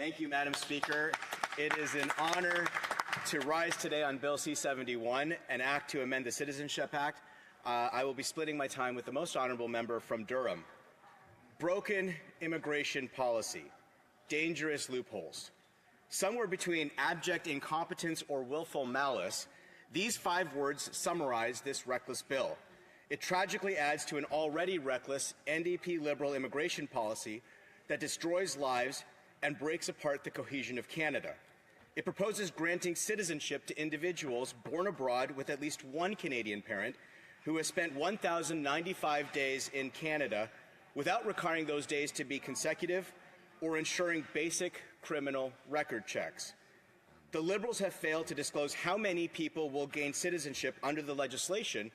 Thank you, Madam Speaker. It is an honor to rise today on Bill C-71, an act to amend the Citizenship Act. I will be splitting my time with the most honourable member from Durham. Broken immigration policy, dangerous loopholes. Somewhere between abject incompetence or willful malice, these 5 words summarize this reckless bill. It tragically adds to an already reckless NDP-Liberal immigration policy that destroys lives and breaks apart the cohesion of Canada. It proposes granting citizenship to individuals born abroad with at least one Canadian parent who has spent 1,095 days in Canada without requiring those days to be consecutive or ensuring basic criminal record checks. The Liberals have failed to disclose how many people will gain citizenship under the legislation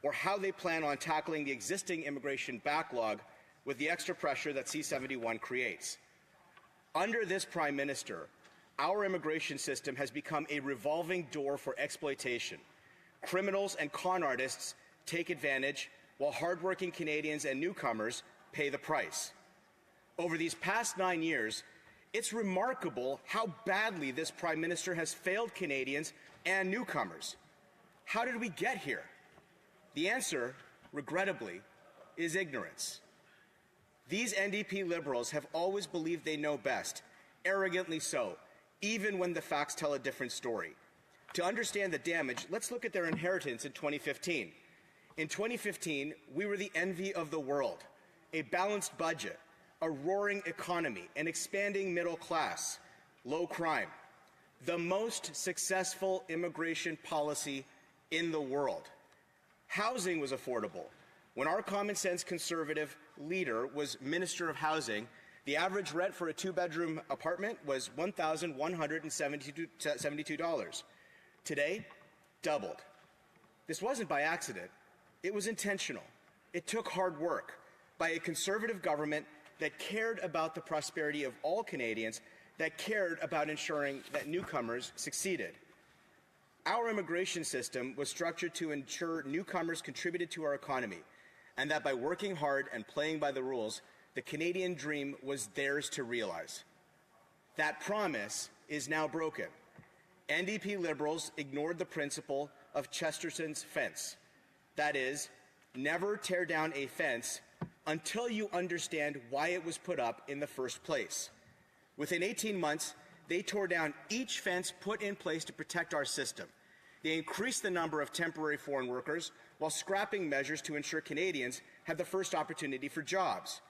or how they plan on tackling the existing immigration backlog with the extra pressure that C-71 creates. Under this Prime Minister, our immigration system has become a revolving door for exploitation. Criminals and con artists take advantage, while hardworking Canadians and newcomers pay the price. Over these past 9 years, it's remarkable how badly this Prime Minister has failed Canadians and newcomers. How did we get here? The answer, regrettably, is ignorance. These NDP Liberals have always believed they know best, arrogantly so, even when the facts tell a different story. To understand the damage, let's look at their inheritance in 2015. In 2015, we were the envy of the world, a balanced budget, a roaring economy, an expanding middle class, low crime, the most successful immigration policy in the world. Housing was affordable. When our common-sense Conservative leader was Minister of Housing, the average rent for a 2-bedroom apartment was $1,172. Today, doubled. This wasn't by accident. It was intentional. It took hard work by a Conservative government that cared about the prosperity of all Canadians, that cared about ensuring that newcomers succeeded. Our immigration system was structured to ensure newcomers contributed to our economy, and that by working hard and playing by the rules, the Canadian dream was theirs to realize. That promise is now broken. NDP Liberals ignored the principle of Chesterton's fence. That is, never tear down a fence until you understand why it was put up in the first place. Within 18 months, they tore down each fence put in place to protect our system. They increased the number of temporary foreign workers while scrapping measures to ensure Canadians have the first opportunity for jobs.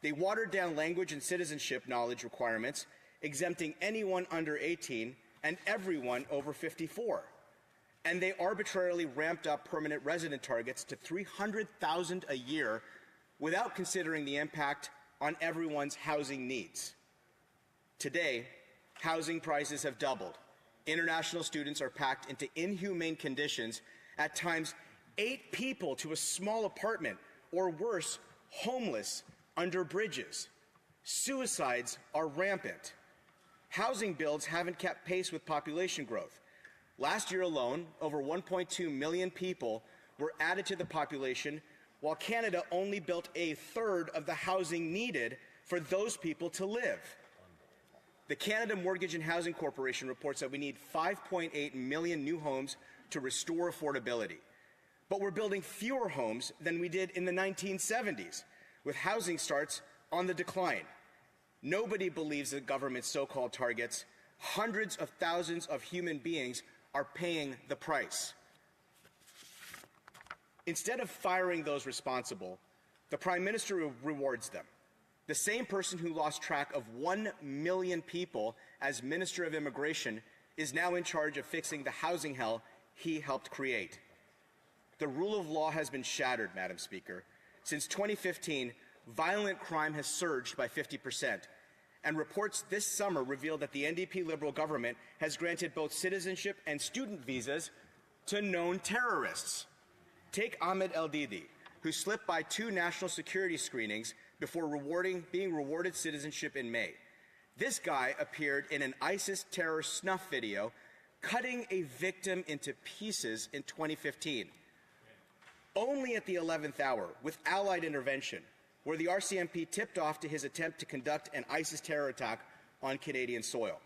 They watered down language and citizenship knowledge requirements, exempting anyone under 18 and everyone over 54. And they arbitrarily ramped up permanent resident targets to 300,000 a year without considering the impact on everyone's housing needs. Today, housing prices have doubled. International students are packed into inhumane conditions, at times 8 people to a small apartment, or worse, homeless under bridges. Suicides are rampant. Housing builds haven't kept pace with population growth. Last year alone, over 1.2 million people were added to the population, while Canada only built a third of the housing needed for those people to live. The Canada Mortgage and Housing Corporation reports that we need 5.8 million new homes to restore affordability. But we're building fewer homes than we did in the 1970s, with housing starts on the decline. Nobody believes the government's so-called targets. Hundreds of thousands of human beings are paying the price. Instead of firing those responsible, the Prime Minister rewards them. The same person who lost track of 1 million people as Minister of Immigration is now in charge of fixing the housing hell he helped create. The rule of law has been shattered, Madam Speaker. Since 2015, violent crime has surged by 50%, and reports this summer revealed that the NDP Liberal government has granted both citizenship and student visas to known terrorists. Take Ahmed El-Didi, who slipped by 2 national security screenings before being rewarded citizenship in May. This guy appeared in an ISIS terror snuff video, cutting a victim into pieces in 2015. Only at the 11th hour, with Allied intervention, where the RCMP tipped off to his attempt to conduct an ISIS terror attack, on Canadian soil.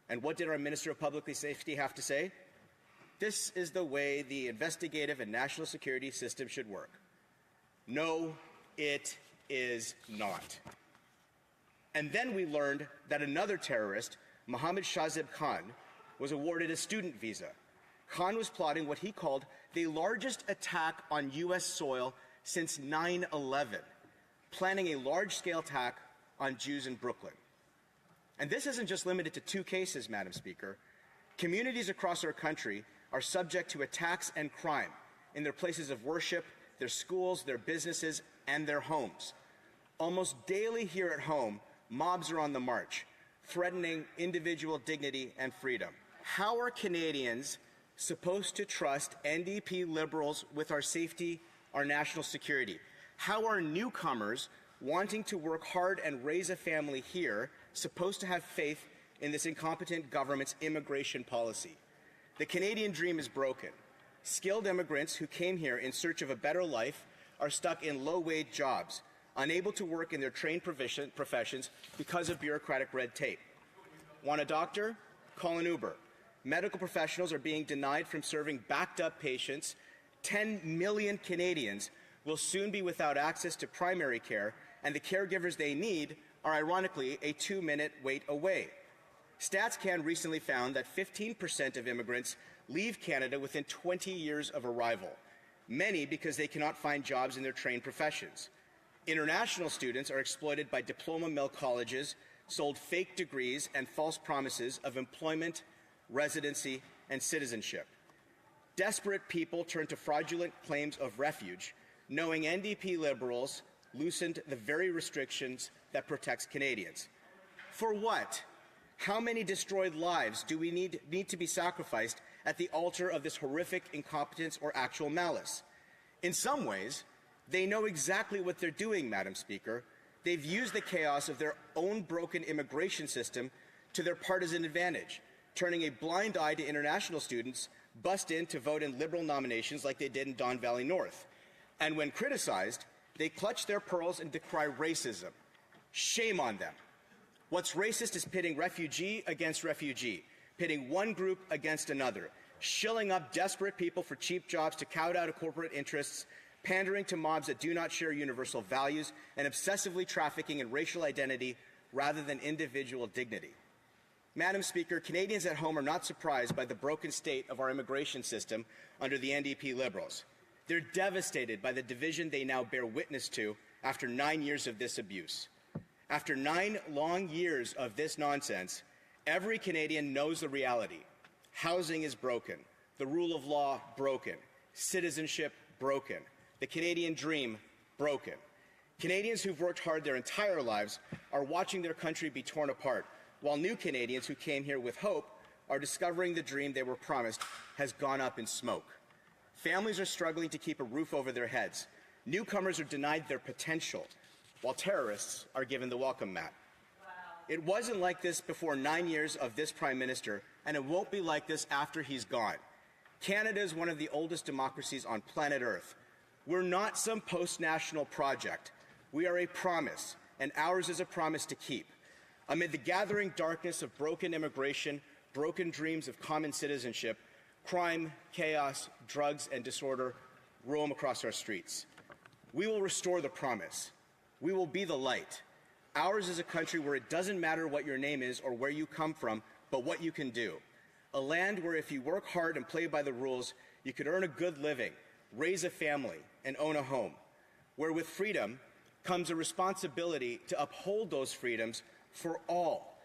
And what did our Minister of Public Safety have to say? This is the way the investigative and national security system should work. No, it is not. And then we learned that another terrorist, Mohammed Shahzeb Khan, was awarded a student visa. Khan was plotting what he called the largest attack on U.S. soil since 9/11, planning a large-scale attack on Jews in Brooklyn. And this isn't just limited to 2 cases, Madam Speaker. Communities across our country are subject to attacks and crime in their places of worship, their schools, their businesses, and their homes. Almost daily here at home, mobs are on the march, threatening individual dignity and freedom. How are Canadians supposed to trust NDP-Liberals with our safety, our national security? How are newcomers wanting to work hard and raise a family here supposed to have faith in this incompetent government's immigration policy? The Canadian dream is broken. Skilled immigrants who came here in search of a better life are stuck in low-wage jobs, unable to work in their trained professions because of bureaucratic red tape. Want a doctor? Call an Uber. Medical professionals are being denied from serving backed-up patients. 10 million Canadians will soon be without access to primary care, and the caregivers they need are ironically a 2-minute wait away. StatsCan recently found that 15% of immigrants leave Canada within 20 years of arrival, many because they cannot find jobs in their trained professions. International students are exploited by diploma mill colleges, sold fake degrees and false promises of employment, residency, and citizenship. Desperate people turn to fraudulent claims of refuge, knowing NDP-Liberals loosened the very restrictions that protects Canadians. For what? How many destroyed lives do we need to be sacrificed at the altar of this horrific incompetence or actual malice? In some ways, they know exactly what they're doing, Madam Speaker. They've used the chaos of their own broken immigration system to their partisan advantage, turning a blind eye to international students bussed in to vote in Liberal nominations like they did in Don Valley North. And when criticized, they clutch their pearls and decry racism. Shame on them. What's racist is pitting refugee against refugee, pitting one group against another, shilling up desperate people for cheap jobs to cow out corporate interests, pandering to mobs that do not share universal values, and obsessively trafficking in racial identity rather than individual dignity. Madam Speaker, Canadians at home are not surprised by the broken state of our immigration system under the NDP-Liberals. They're devastated by the division they now bear witness to after 9 years of this abuse. After 9 long years of this nonsense, every Canadian knows the reality. Housing is broken, the rule of law broken, citizenship broken, the Canadian dream broken. Canadians who've worked hard their entire lives are watching their country be torn apart, while new Canadians who came here with hope are discovering the dream they were promised has gone up in smoke. Families are struggling to keep a roof over their heads. Newcomers are denied their potential, while terrorists are given the welcome mat. It wasn't like this before 9 years of this Prime Minister, and it won't be like this after he's gone. Canada is one of the oldest democracies on planet Earth. We're not some post-national project. We are a promise, and ours is a promise to keep. Amid the gathering darkness of broken immigration, broken dreams of common citizenship, crime, chaos, drugs, and disorder roam across our streets. We will restore the promise. We will be the light. Ours is a country where it doesn't matter what your name is or where you come from, but what you can do. A land where if you work hard and play by the rules, you could earn a good living, raise a family, and own a home. Where with freedom comes a responsibility to uphold those freedoms for all.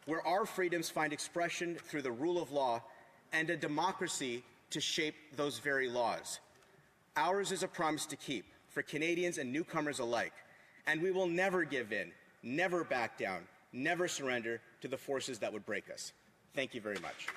Where our freedoms find expression through the rule of law and a democracy to shape those very laws. Ours is a promise to keep for Canadians and newcomers alike. And we will never give in, never back down, never surrender to the forces that would break us. Thank you very much.